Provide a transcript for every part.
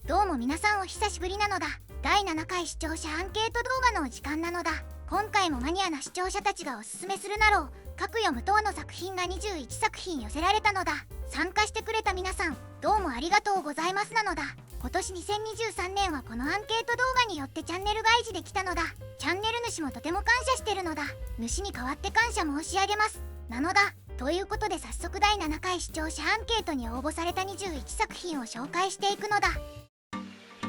どうも皆さんお久しぶりなのだ。第7回視聴者アンケート動画のお時間なのだ。今回もマニアな視聴者たちがおすすめするなろう各読む等の作品が21作品寄せられたのだ。参加してくれた皆さんどうもありがとうございますなのだ。今年2023年はこのアンケート動画によってチャンネル外事できたのだ。チャンネル主もとても感謝してるのだ。主に代わって感謝申し上げますなのだ。ということで早速第7回視聴者アンケートに応募された21作品を紹介していくのだ。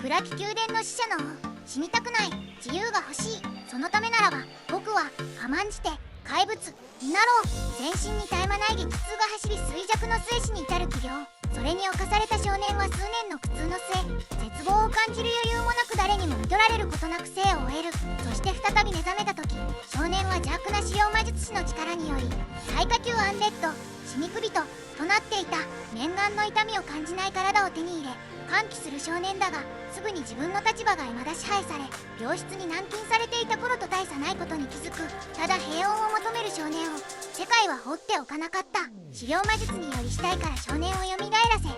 暗き宮殿の使者の王、死にたくない、自由が欲しい、そのためならば僕は甘んじて怪物になろう。全身に絶え間ない激痛が走り衰弱の末死に至る奇病、それに侵された少年は数年の苦痛の末絶望を感じる余裕もなく誰にも見取られることなく生を終える。そして再び目覚めた時少年は邪悪な狩猟魔術師の力により最下級アンデッド死肉人となっていた。念願の痛みを感じない体を手に入れ歓喜する少年だが、すぐに自分の立場が未だ支配され病室に軟禁されていた頃と大差ないことに気づく。ただ平穏を求める少年を世界は放っておかなかった。狩猟魔術により死体から少年をよみがえらせ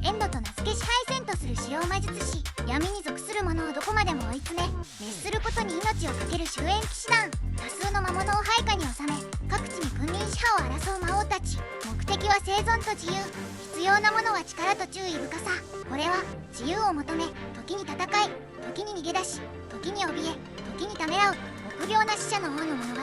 エンドと名付け支配戦とする狩猟魔術師、闇に属する者をどこまでも追い詰め熱することに命を懸ける終焉騎士団、多数の魔物を配下に収め各地に君臨支配を争う魔王たち。目的は生存と自由、必要なものは力と注意深さ。これは自由を求め時に戦い時に逃げ出し時に怯え時にためらう臆病な死者の王の物語。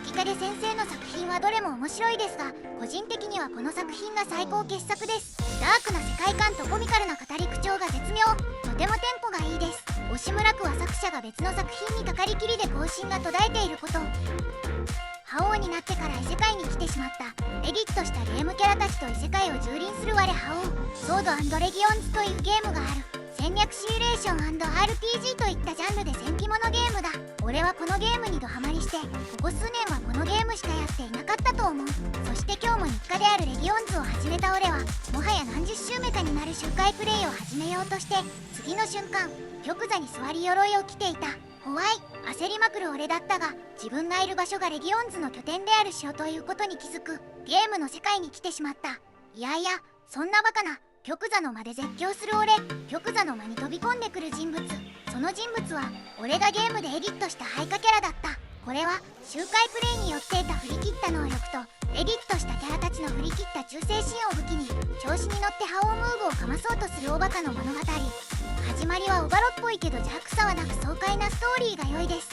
月影先生の作品はどれも面白いですが、個人的にはこの作品が最高傑作です。ダークな世界観とコミカルな語り口調が絶妙、とてもテンポがいいです。押村区は作者が別の作品にかかりきりで更新が途絶えていること、覇王になってから異世界に来てしまったエディットしたゲームキャラたちと異世界を蹂躙する我覇王、ソード&レギオンズというゲームがある。戦略シミュレーション&RPG といったジャンルで戦記物ゲームだ。俺はこのゲームにドハマりしてここ数年はこのゲームしかやっていなかったと思う。そして今日も日課であるレギオンズを始めた俺はもはや何十周目かになる周回プレイを始めようとして次の瞬間玉座に座り鎧を着ていた。怖い、焦りまくる俺だったが自分がいる場所がレギオンズの拠点である城ということに気づく。ゲームの世界に来てしまった。いやいやそんなバカな。玉座の間で絶叫する俺、玉座の間に飛び込んでくる人物、その人物は俺がゲームでエディットした配下キャラだった。これは周回プレイによって得た振り切った能力とエディットしたキャラたちの振り切った忠誠心を武器に調子に乗って覇王ムーブをかまそうとするおバカの物語。始まりはオバロっぽいけど邪悪さはなく爽快なストーリーが良いです。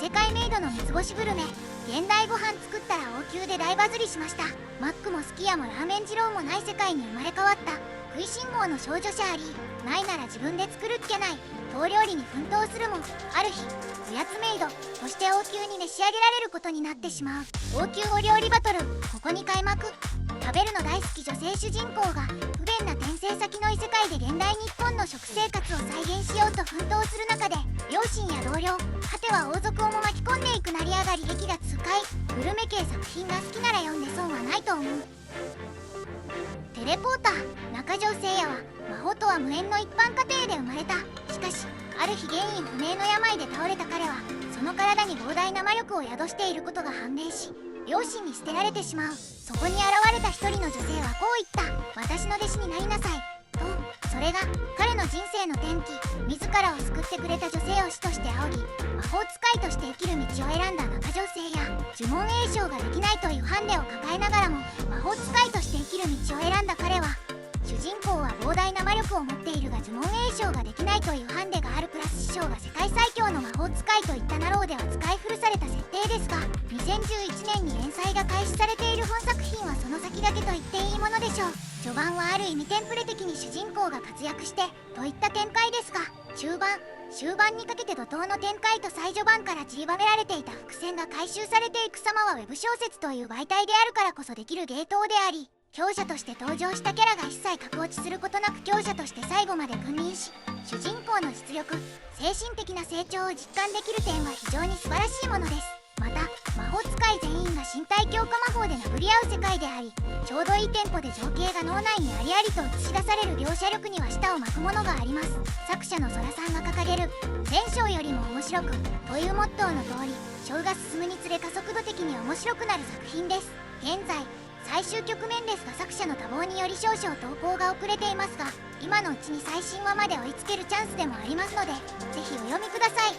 異世界メイドの三つ星グルメ、現代ご飯作ったら王宮で大バズりしました。マックもすき家もラーメン二郎もない世界に生まれ変わった食いしん坊の少女シャーリー。ないなら自分で作るっきゃない。当料理に奮闘するもある日おやつメイドとして王宮に召し上げられることになってしまう。王宮お料理バトルここに開幕。食べるの大好き女性主人公が不便な転生先の異世界で現代日本の食生活を再現しようと奮闘する中で両親や同僚果ては王族をも巻き込んでいく成り上がり劇が痛快。グルメ系作品が好きなら読んで損はないと思う。テレポーター中条聖也は魔法とは無縁の一般家庭で生まれた。しかしある日原因不明の病で倒れた彼はその体に膨大な魔力を宿していることが判明し両親に捨てられてしまう。そこに現れた一人の女性はこう言った。私の弟子になりなさいと。それが彼の人生の転機、自らを救ってくれた女性を師として仰ぎ魔法使いとして生きる道を選んだ中条聖也。呪文詠唱ができないというハンデを抱えながらも魔法使いとして生きる道を選んだ彼は、主人公は膨大な魔力を持っているが呪文詠唱ができないというハンデがあるプラス師匠が世界最強の魔法使いといったナローでは使い古された設定ですが、2011年に連載が開始されている本作品はその先だけと言っていいものでしょう。序盤はある意味テンプレ的に主人公が活躍してといった展開ですが、終盤にかけて怒涛の展開と最序盤から散りばめられていた伏線が回収されていく様はウェブ小説という媒体であるからこそできる芸当であり、強者として登場したキャラが一切格落ちすることなく強者として最後まで君臨し、主人公の実力精神的な成長を実感できる点は非常に素晴らしいものです。また魔法使い全員が身体強化魔法で殴り合う世界であり、ちょうどいいテンポで情景が脳内にありありと映し出される描写力には舌を巻くものがあります。作者のソラさんが掲げる前章よりも面白くというモットーの通り、章が進むにつれ加速度的に面白くなる作品です。現在最終局面ですが、作者の多忙により少々投稿が遅れていますが、今のうちに最新話まで追いつけるチャンスでもありますので、ぜひお読みください。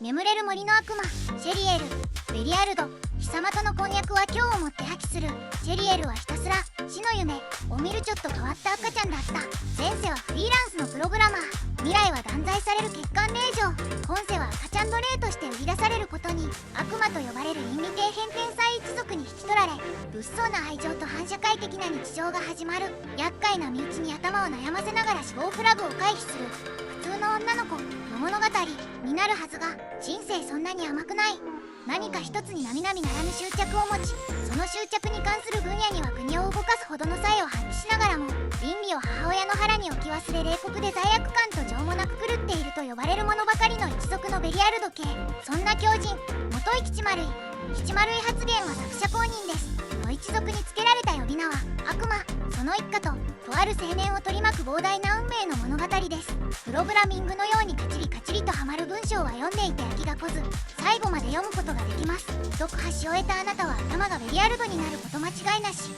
眠れる森の悪魔、シェリエル、ベリアルド、貴様との婚約は今日をもって破棄する。シェリエルはひたすら死の夢を見るちょっと変わった赤ちゃんだった。前世はフリーランスのプログラマー、未来は断罪される欠陥令嬢、今世は赤ちゃん奴隷として売り出されることに、悪魔と呼ばれる倫理底辺天才一族に引き取られ、物騒な愛情と反社会的な日常が始まる。厄介な身内に頭を悩ませながら死亡フラグを回避する普通の女の子の物語になるはずが、人生そんなに甘くない。何か一つに並々ならぬ執着を持ち、その執着に関する分野には国を動かすほどの才を発揮しながらも、倫理を母親の腹に置き忘れ、冷酷で罪悪感と情もなく狂っていると呼ばれるものばかりの一族のベリアルド系。そんな狂人元井吉丸井発言は作者公認です。の一族につけられた呼び名は悪魔。その一家ととある青年を取り巻く膨大な運命の物語です。プログラミングのようにカチリカチリとハマる文章は読んでいて飽きが来ず、最後まで読むことができます。読破し終えたあなたは頭がベリアルドになること間違いなし。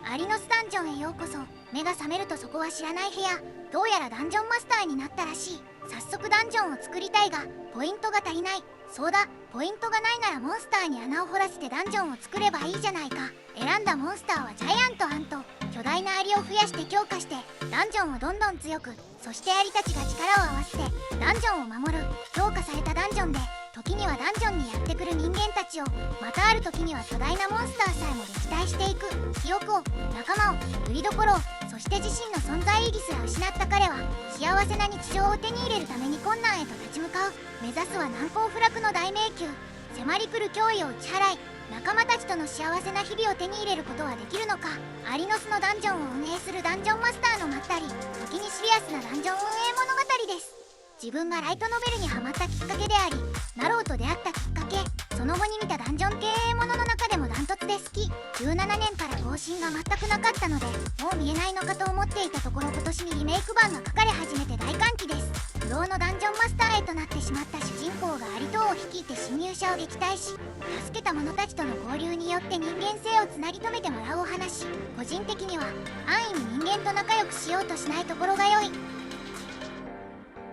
アリノスダンジョンへようこそ。目が覚めるとそこは知らない部屋。どうやらダンジョンマスターになったらしい。早速ダンジョンを作りたいがポイントが足りない。そうだ、ポイントがないならモンスターに穴を掘らせてダンジョンを作ればいいじゃないか。選んだモンスターはジャイアントアント。巨大なアリを増やして強化してダンジョンをどんどん強く、そしてアリたちが力を合わせてダンジョンを守る。強化されたダンジョンで時にはダンジョンにやってくる人間たちを、またある時には巨大なモンスターさえも撃退していく。記憶を、仲間を、よりどころを、そして自身の存在意義すら失った彼は幸せな日常を手に入れるために困難へと立ち向かう。目指すは難攻不落の大迷宮。迫り来る脅威を打ち払い、仲間たちとの幸せな日々を手に入れることはできるのか。アリノスのダンジョンを運営するダンジョンマスターのまったり時にシリアスなダンジョン運営物語です。自分がライトノベルにハマったきっかけであり、ナローと出会ったきっかけ、その後に見たダンジョン経営ものの中でもダントツで好き。17年から更新が全くなかったのでもう見えないのかと思っていたところ、今年にリメイク版が書かれ始めて大歓喜です。不老のダンジョンマスターへとなってしまった主人公がアリ島を率いて侵入者を撃退し、助けた者たちとの交流によって人間性をつなぎ止めてもらうお話。個人的には安易に人間と仲良くしようとしないところが良い。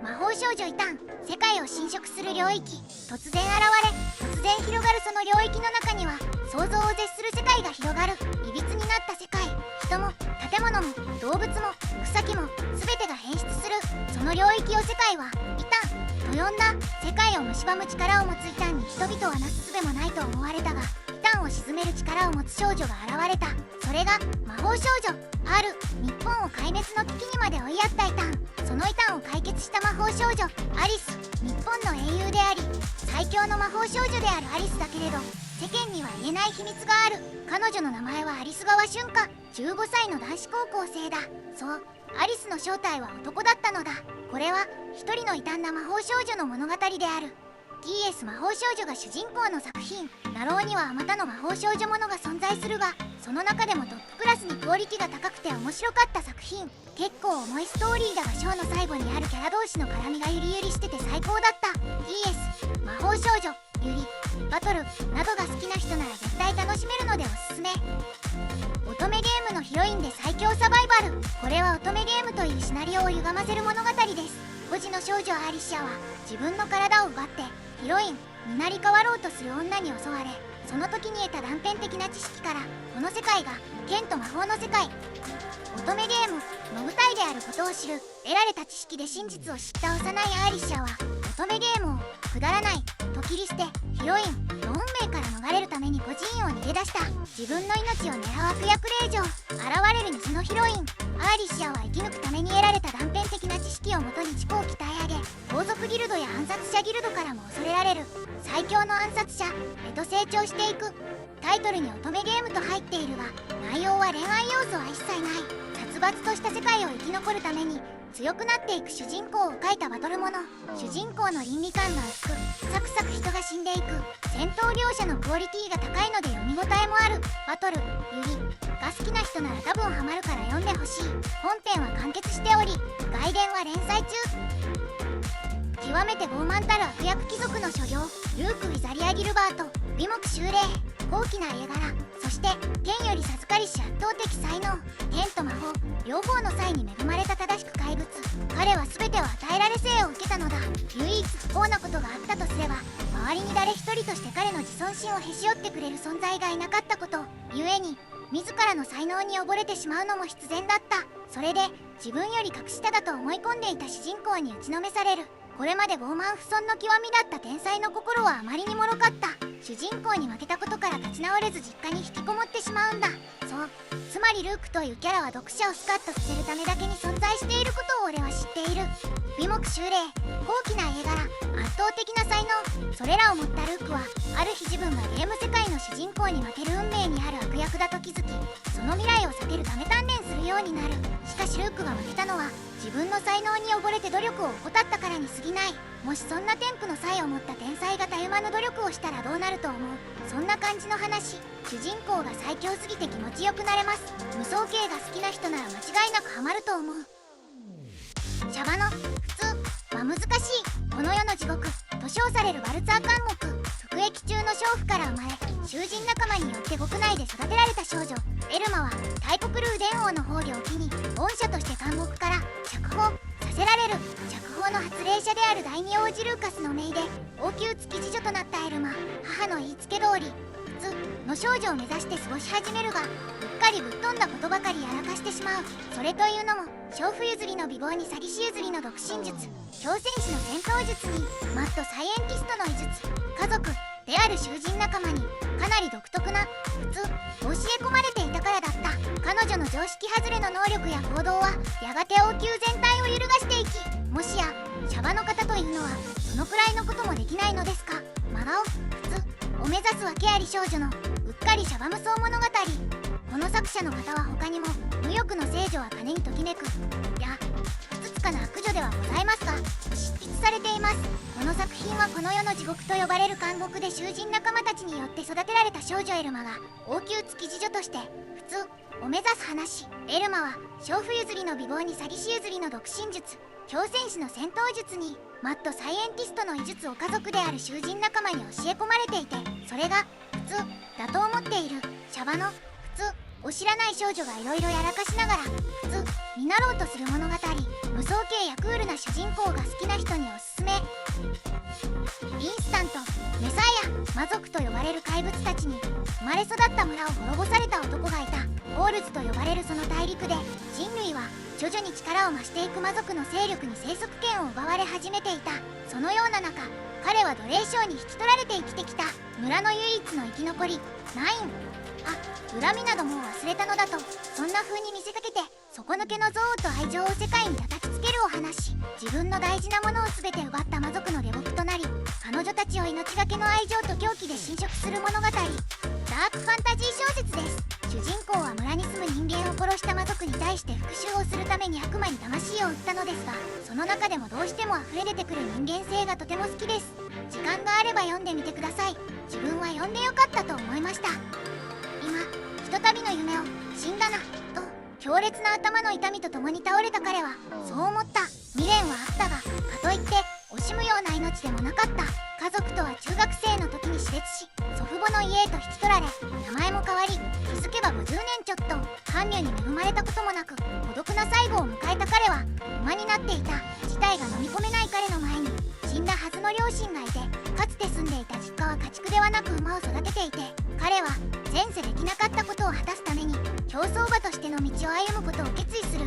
魔法少女異端、世界を侵食する領域。突然現れ突然広がるその領域の中には想像を絶する世界が広がる。いびつになった世界、人も建物も動物も草木も全てが変質する。その領域を世界は異端と呼んだ。世界を蝕む力を持つ異端に人々はなすすべもないと思われたが、異端を鎮める力を持つ少女が現れた。それが魔法少女。ある日本を壊滅の危機にまで追いやった異端。その異端を解決した魔法少女アリス。日本の英雄であり最強の魔法少女であるアリスだけれど、世間には言えない秘密がある。彼女の名前はアリス川春夏。15歳の男子高校生だ。そう、アリスの正体は男だったのだ。これは一人の異端な魔法少女の物語である。 TS 魔法少女が主人公の作品。ナローにはあまたの魔法少女ものが存在するが、その中でもトップクラスにクオリティが高くて面白かった作品。結構重いストーリーだがショーの最後にあるキャラ同士の絡みがゆりゆりしてて最高だった。 TS 魔法少女ゆりバトルなどが好きな人なら絶対楽しめるのでおすすめ。乙女ゲームのヒロインで最強サバイバル。これは乙女ゲームというシナリオを歪ませる物語です。孤児の少女アリシアは自分の体を奪ってヒロインになり変わろうとする女に襲われ、その時に得た断片的な知識からこの世界が剣と魔法の世界、乙女ゲームの舞台であることを知る。得られた知識で真実を知った幼いアーリッシャは乙女ゲームをくだらないと切り捨て、ヒロインの運命から逃れるために孤児院を逃げ出した。自分の命を狙う悪役令嬢。現れる偽のヒロインアーリッシャは生き抜くために得られた断片的な知識をもとに自己を鍛え上げ、盗賊ギルドや暗殺者ギルドからも恐れられる最強の暗殺者へと成長していく。タイトルに乙女ゲームと入っているが、内容は恋愛要素は一切ない。殺伐とした世界を生き残るために強くなっていく主人公を描いたバトルもの。主人公の倫理観が薄くサクサク人が死んでいく。戦闘描写のクオリティが高いので読み応えもある。バトルユリが好きな人なら多分ハマるから読んでほしい。本編は完結しており外伝は連載中。極めて傲慢たる悪役貴族の所業ルーク・ウィザリア・ギルバート。美目秀麗、高貴な家柄、そして天より授かりし圧倒的才能。天と魔法両方の際に恵まれた正しく怪物。彼は全てを与えられ生を受けたのだ。唯一不幸なことがあったとすれば、周りに誰一人として彼の自尊心をへし折ってくれる存在がいなかったこと。故に自らの才能に溺れてしまうのも必然だった。それで自分より格下だと思い込んでいた主人公に打ちのめされる。これまで傲慢不遜の極みだった天才の心はあまりにもろかった。主人公に負けたことから立ち直れず実家に引きこもってしまうんだ。そう、つまりルークというキャラは読者をスカッとさせるためだけに存在していることを俺は知っている。美目秀麗、高貴な家柄、圧倒的な才能。それらを持ったルークはある日自分がゲーム世界の主人公に負ける運命にある悪役だと気づき、その未来を避けるため鍛錬するようになる。しかしルークが負けたのは自分の才能に溺れて努力を怠ったからに過ぎない。もしそんな天賦の才を持った天才がたゆまぬ努力をしたらどうなると思う？そんな感じの話。主人公が最強すぎて気持ちよくなれます。無双系が好きな人なら間違いなくハマると思う。シャバの普通は難しい。この世の地獄と称されるバルツァー監獄、服役中の娼婦から生まれ、囚人仲間によって国内で育てられた少女エルマは大国ルーデン王の崩御を機に恩赦として監獄から釈放させられる。釈放の発令者である第二王子ルーカスの命で王宮付き次女となったエルマ、母の言いつけ通り普通の少女を目指して過ごし始めるが、うっかりぶっ飛んだことばかりやらかしてしまう。それというのも娼婦譲りの美貌に詐欺師譲りの独身術、狂戦士の戦闘術にマッドサイエンティストの医術、家族である囚人仲間にかなり独特な普通教え込まれていたからだった。彼女の常識外れの能力や行動はやがて王宮全体を揺るがしていき、もしやシャバの方というのはそのくらいのこともできないのですか？真顔普通を目指す訳あり少女のうっかりシャバ無双物語。この作者の方は他にも無欲の聖女は金にときめくやふつつかな悪女ではございますが執筆されています。この作品はこの世の地獄と呼ばれる監獄で囚人仲間たちによって育てられた少女エルマが王宮付き次女として普通を目指す話。エルマは娼婦譲りの美貌に詐欺師譲りの独身術、狂戦士の戦闘術にマッドサイエンティストの医術を家族である囚人仲間に教え込まれていて、それが普通だと思っている。シャバの普通を知らない少女がいろいろやらかしながら普通になろうとする物語。無双系やクールな主人公が好きな人におすすめ。インスタント、メサイア、魔族と呼ばれる怪物たちに生まれ育った村を滅ぼされた男がいた。オールズと呼ばれるその大陸で人類は徐々に力を増していく魔族の勢力に生息権を奪われ始めていた。そのような中、彼は奴隷商に引き取られて生きてきた。村の唯一の生き残りナイン。恨みなどもう忘れたのだと、そんな風に見せかけて底抜けの憎悪と愛情を世界に叩きつけるお話。自分の大事なものを全て奪った魔族の下僕となり、彼女たちを命がけの愛情と狂気で侵食する物語。ダークファンタジー小説です。主人公は村に住む人間を殺した魔族に対して復讐をするために悪魔に魂を売ったのですが、その中でもどうしても溢れ出てくる人間性がとても好きです。時間があれば読んでみてください。自分は読んでよかったと思いました。今ひとたびの夢を死んだなと強烈な頭の痛みとともに倒れた彼はそう思った。未練はあったが、かといって惜しむような命でもなかった。家族とは中学生の時に死別し、祖父母の家へと引き取られ、名前も変わり、気づけば50年ちょっと伴侶に恵まれたこともなく孤独な最後を迎えた彼は馬になっていた。事態が飲み込めない彼の前に死んだはずの両親がいて、かつて住んでいた実家は家畜ではなく馬を育てていて、彼は前世できなかったことを果たすために競走馬としての道を歩むことを決意する。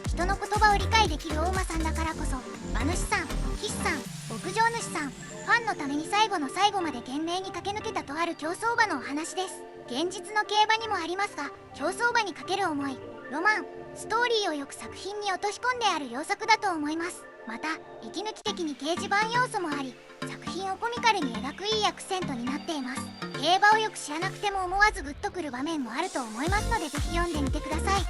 人の言葉を理解できるお馬さんだからこそ、馬主さん、騎士さん、牧場主さん、ファンのために最後の最後まで懸命に駆け抜けたとある競走馬のお話です。現実の競馬にもありますが、競走馬にかける思い、ロマン、ストーリーをよく作品に落とし込んである良作だと思います。また息抜き的に掲示板要素もあり、作品をコミカルに描くいいアクセントになっています。競馬をよく知らなくても思わずグッとくる場面もあると思いますので、ぜひ読んでみてください。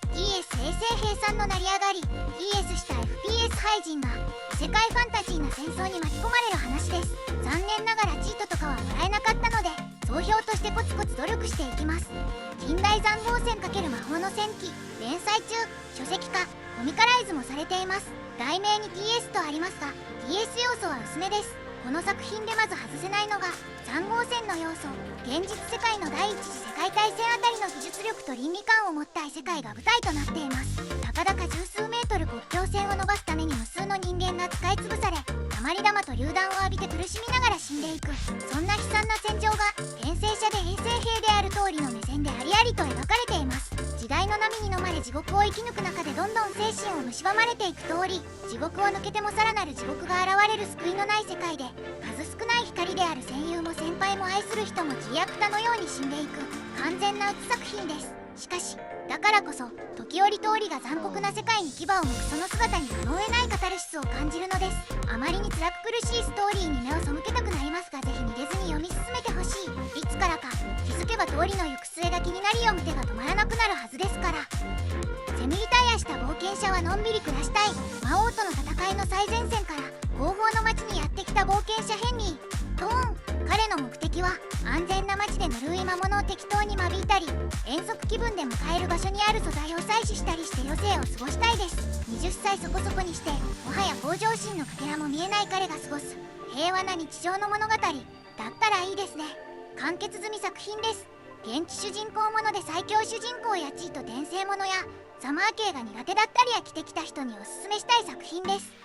TS 衛星兵さんの成り上がり、 TS した FPS 廃人が異世界ファンタジーな戦争に巻き込まれる話です。残念ながらチートとかはもらえなかったので、総評としてコツコツ努力していきます。近代残光戦×魔法の戦記連載中、書籍化コミカライズもされています。題名に TS とありますが TS 要素は薄めです。この作品でまず外せないのが3号線の要素。現実世界の第一次世界大戦あたりの技術力と倫理観を持った異世界が舞台となっています。たかだか十数メートル国境線を伸ばすために無数の人間が使い潰され、鉛玉と榴弾を浴びて苦しみながら死んでいく、そんな悲惨な戦場が転生者で衛生兵である通りの目線でありありと描かれています。時代の波に飲まれ地獄を生き抜く中でどんどん精神を蝕まれていく通り、地獄を抜けてもさらなる地獄が現れる救いのない世界で、数少ない光である戦友も先輩も愛する人も自悪たのように死んでいく完全な鬱作品です。しかしだからこそ時折通りが残酷な世界に牙を向くその姿にやむを得ないカタルシスを感じるのです。あまりに辛く苦しいストーリーに目を背けたくなりますが、ぜひ逃げずに読み進めてほしい。いつからか気づけば通りの行く末が気になり読む手が止まらなくなるはずですから。セミリタイアした冒険者はのんびり暮らしたい。魔王との戦いの最前線から後方の町にやってきた冒険者ヘンリー・トーン。彼の目的は安全な町でぬるい魔物を適当に間引いたり、遠足気分で迎える場所にある素材を採取したりして余生を過ごしたいです。20歳そこそこにしてもはや向上心のかけらも見えない彼が過ごす平和な日常の物語だったらいいですね。完結済み作品です。現地主人公もので最強主人公や地位と転生ものやサマー系が苦手だったり飽きてきた人におすすめしたい作品です。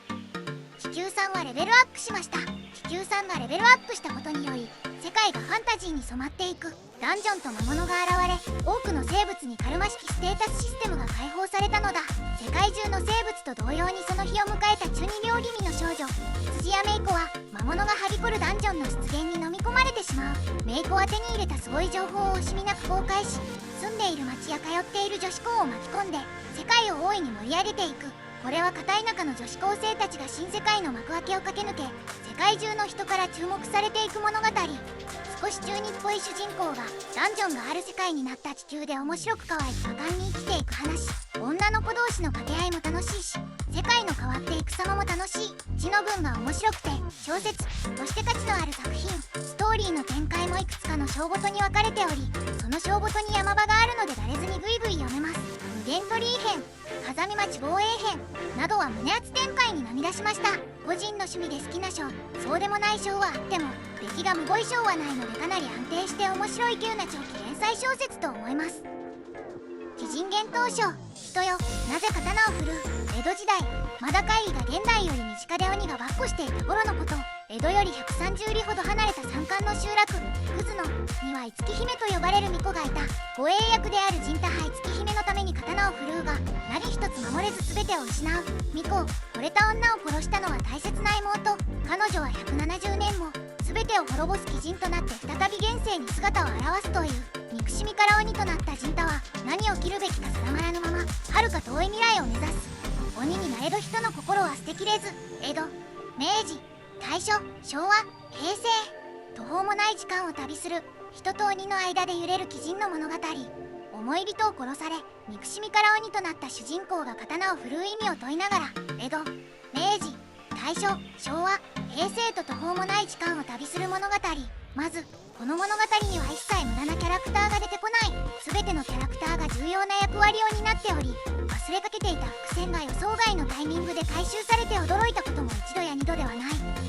気球さんはレベルアップしました。気球さんがレベルアップしたことにより世界がファンタジーに染まっていく。ダンジョンと魔物が現れ、多くの生物にカルマ式ステータスシステムが解放されたのだ。世界中の生物と同様にその日を迎えた中二病気味の少女羊やメイコは魔物がはびこるダンジョンの出現に飲み込まれてしまう。メイコは手に入れたすごい情報を惜しみなく公開し、住んでいる町や通っている女子高を巻き込んで世界を大いに盛り上げていく。これは片田舎の女子高生たちが新世界の幕開けを駆け抜け、世界中の人から注目されていく物語。少し中二っぽい主人公がダンジョンがある世界になった地球で面白く可愛く果敢に生きていく話。女の子同士の掛け合いも楽しいし、世界の変わっていく様も楽しい。字の文が面白くて小説として価値のある作品。ストーリーの展開もいくつかの章ごとに分かれており、その章ごとに山場があるのでだれずにぐいぐい読めます。無限鳥居編、風見町防衛編などは胸熱展開に涙しました。個人の趣味で好きな章、そうでもない章はあっても出来がむごい章はないので、かなり安定して面白い急な長期連載小説と思います。鬼人幻冬章、人よなぜ刀を振るう。江戸時代、まだ怪異が現代より身近で鬼がばっこしていた頃のこと。江戸より130里ほど離れた山間の集落クズ野には五木姫と呼ばれる巫女がいた。護衛役である陣太杯五木姫のために刀を振るうが何一つ守れず全てを失う。巫女、惚れた女を殺したのは大切な妹。彼女は170年も全てを滅ぼす鬼人となって再び現世に姿を現すという。憎しみから鬼となった陣太は何を切るべきか定まらぬまま遥か遠い未来を目指す。鬼になれど人の心は捨てきれず、江戸、明治、大正、昭和、平成、途方もない時間を旅する人と鬼の間で揺れる鬼人の物語。思い人を殺され憎しみから鬼となった主人公が刀を振るう意味を問いながら江戸、明治、大正、昭和、平成と途方もない時間を旅する物語。まずこの物語には一切無駄なキャラクターが出てこない。全てのキャラクターが重要な役割を担っており、忘れかけていた伏線が予想外のタイミングで回収されて驚いたことも一度や二度ではない。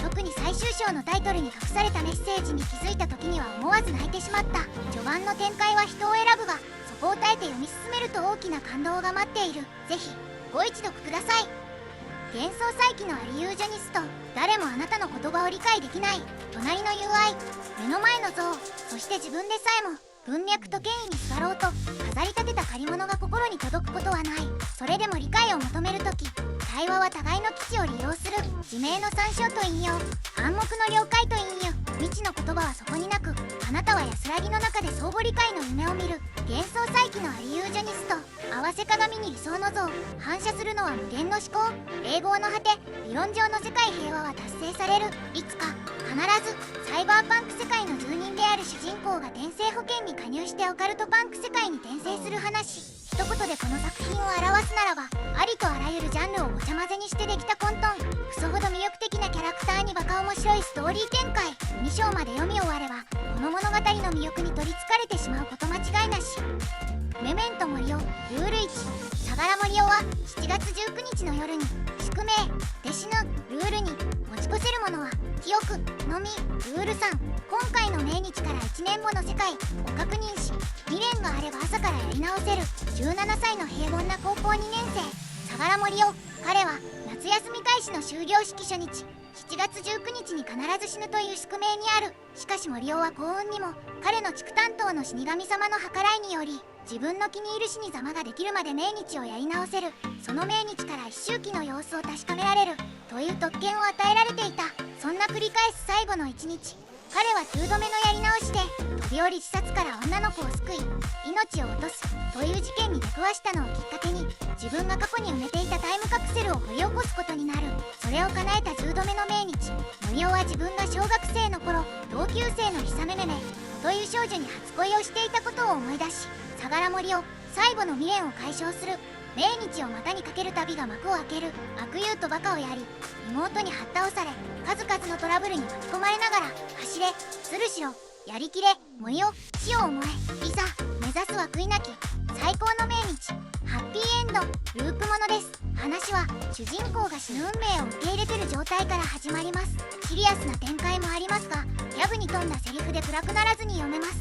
特に最終章のタイトルに隠されたメッセージに気づいた時には思わず泣いてしまった。序盤の展開は人を選ぶが、そこを耐えて読み進めると大きな感動が待っている。ぜひご一読ください。幻想再起のアリユージョニスト、誰もあなたの言葉を理解できない。隣の友愛、目の前の像、そして自分でさえも文脈と権威にすがろうと飾り立てた借り物が心に届くことはない。それでも理解を求めるとき、対話は互いの基地を利用する。自明の参照と引用、暗黙の了解と引用、未知の言葉はそこになく、あなたは安らぎの中で相互理解の夢を見る。幻想再起のアリユージョニスト、合わせ鏡に理想の像、反射するのは無限の思考。永劫の果て、理論上の世界平和は達成される。いつか必ずサイバーパンク世界の住人である主人公が転生保険に加入してオカルトパンク世界に転生する話。一言でこの作品を表すならば、ありとあらゆるジャンルをごちゃ混ぜにしてできた混沌、クソほど魅力的なキャラクターにバカ面白いストーリー展開。2章まで読み終わればこの物語の魅力に取りつかれてしまうこと間違いなし。メメントモリオ、ルール1、相良モリオは7月19日の夜に宿命で死ぬ。ルールに持ち越せるものは記憶のみルール3、今回の命日から1年後の世界を確認し、未練があれば朝からやり直せる。17歳の平凡な高校2年生相良森生。彼は夏休み開始の終業式初日7月19日に必ず死ぬという宿命にある。しかし森生は幸運にも彼の地区担当の死神様の計らいにより、自分の気に入る死に様ができるまで命日をやり直せる。その命日から一周期の様子を確かめられるという特権を与えられていた。そんな繰り返す最後の1日、彼は9度目のやり直しで飛び降り自殺から女の子を救い命を落とすという事件に出くわしたのをきっかけに、自分が過去に埋めていたタイムカプセルを掘り起こすことになる。それを叶えた10度目の命日、森生は自分が小学生の頃同級生の久めめめという少女に初恋をしていたことを思い出し、相良森生最後の未練を解消する。命日を股にかける旅が幕を開ける。悪友とバカをやり妹にはった倒され、数々のトラブルに巻き込まれながら走れ、するしろ、やりきれ、森生、死を思え、いざ目指すは悔いなき最高の命日。ハッピーエンドループものです。話は主人公が死ぬ運命を受け入れてる状態から始まります。シリアスな展開もありますが、ギャグに富んだセリフで暗くならずに読めます。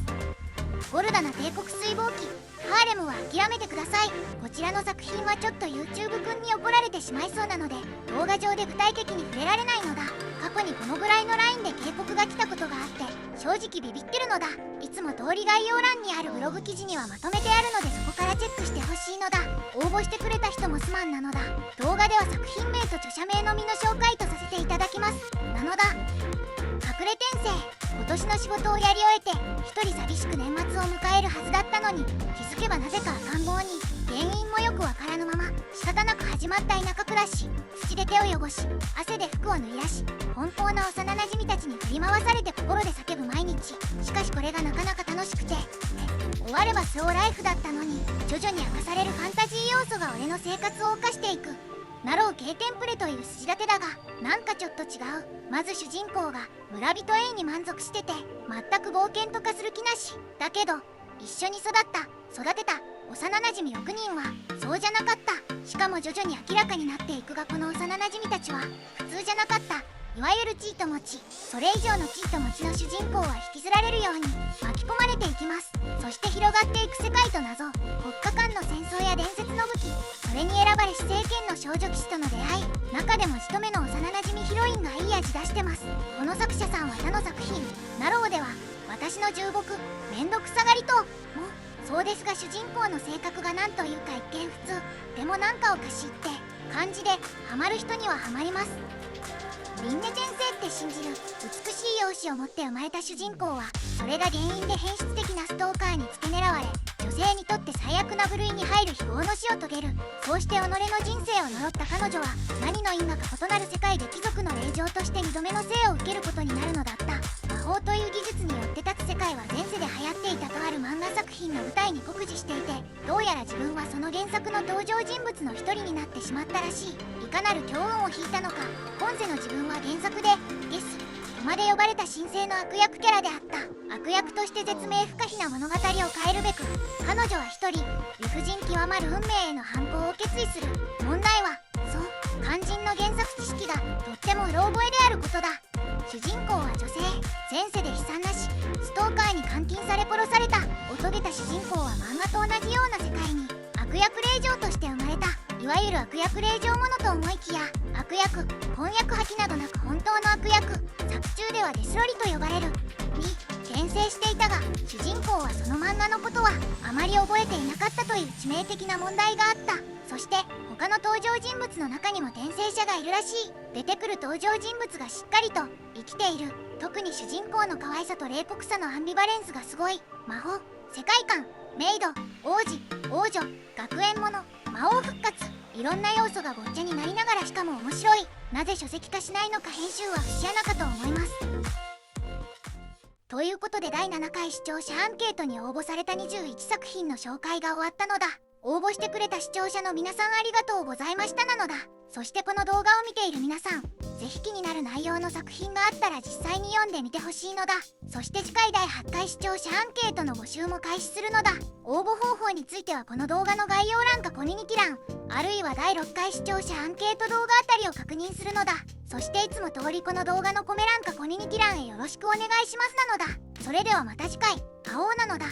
ゴルダナ帝国水防機ハーレムは諦めてください。こちらの作品はちょっと YouTube くんに怒られてしまいそうなので動画上で具体的に触れられないのだ。過去にこのぐらいのラインで警告が来たことがあって正直ビビってるのだ。いつも通り概要欄にあるブログ記事にはまとめてあるのでそこからチェックしてほしいのだ。応募してくれた人もすまんなのだ。動画では作品名と著者名のみの紹介とさせていただきますなのだ。隠れ転生、今年の仕事をやり終えて一人寂しく年末を迎えるはずだったのに、気づけばなぜか赤ん坊に。原因もよくわからぬまま仕方なく始まった田舎暮らし。土で手を汚し汗で服を脱いだし、奔放な幼なじみたちに振り回されて心で叫ぶ毎日。しかしこれがなかなか楽しくて、終わればスローライフだったのに徐々に明かされるファンタジー要素が俺の生活を侵していく。ナロー系テンプレという筋立てだがなんかちょっと違う。まず主人公が村人 A に満足してて全く冒険とかする気なし。だけど一緒に育てた幼なじみ6人はそうじゃなかった。しかも徐々に明らかになっていくが、この幼なじみたちは普通じゃなかった。いわゆる地位と持ち、それ以上の地位と持ちの主人公は引きずられるように巻き込まれていきます。そして広がっていく世界と謎、国家間の戦争や伝説の武器、それに選ばれし聖剣の少女騎士との出会い。中でも仕留めの幼なじみヒロインがいい味出してます。この作者さんは他の作品ナローでは私の重木めんどくさがりともそうですが、主人公の性格がなんというか一見普通でもなんかおかしいって感じでハマる人にはハマります。輪廻転生って信じる美しい容姿を持って生まれた主人公は、それが原因で変質的なストーカーに付け狙われ女性にとって最悪な部類に入る非業の死を遂げる。そうして己の人生を呪った彼女は何の因果か異なる世界で貴族の令嬢として2度目の生を受けることになるのだった。魔法という技術によって立つ世界は前世で流行っていたとある漫画作品の舞台に酷似していて、どうやら自分はその原作の登場人物の一人になってしまったらしい。いかなる強運を引いたのか、今世の自分は原作でゲスとまで呼ばれた神聖の悪役キャラであった。悪役として絶命不可避な物語を変えるべく彼女は一人理不尽極まる運命への反抗を決意する。問題はそう肝心の原作知識がとってもうろ覚えであることだ。主人公は女性、前世で悲惨なしストーカーに監禁され殺された。おとげた主人公は漫画と同じような世界に悪役令嬢として生まれた。いわゆる悪役令嬢ものと思いきや、悪役婚約破棄などなく本当の悪役、作中ではデスロリと呼ばれるに転生していたが、主人公はその漫画のことはあまり覚えていなかったという致命的な問題があった。そして他の登場人物の中にも転生者がいるらしい。出てくる登場人物がしっかりと生きている。特に主人公の可愛さと冷酷さのアンビバレンスがすごい。魔法、世界観、メイド、王子、王女、学園もの、魔王復活、いろんな要素がごっちゃになりながらしかも面白い。なぜ書籍化しないのか編集は節穴かと思います。ということで第7回視聴者アンケートに応募された21作品の紹介が終わったのだ。応募してくれた視聴者の皆さんありがとうございましたなのだ。そしてこの動画を見ている皆さん、ぜひ気になる内容の作品があったら実際に読んでみてほしいのだ。そして次回第8回視聴者アンケートの募集も開始するのだ。応募方法についてはこの動画の概要欄かコミュニティ欄、あるいは第6回視聴者アンケート動画あたりを確認するのだ。そしていつも通りこの動画のコメ欄かコミュニティ欄へよろしくお願いしますなのだ。それではまた次回会おうなのだ。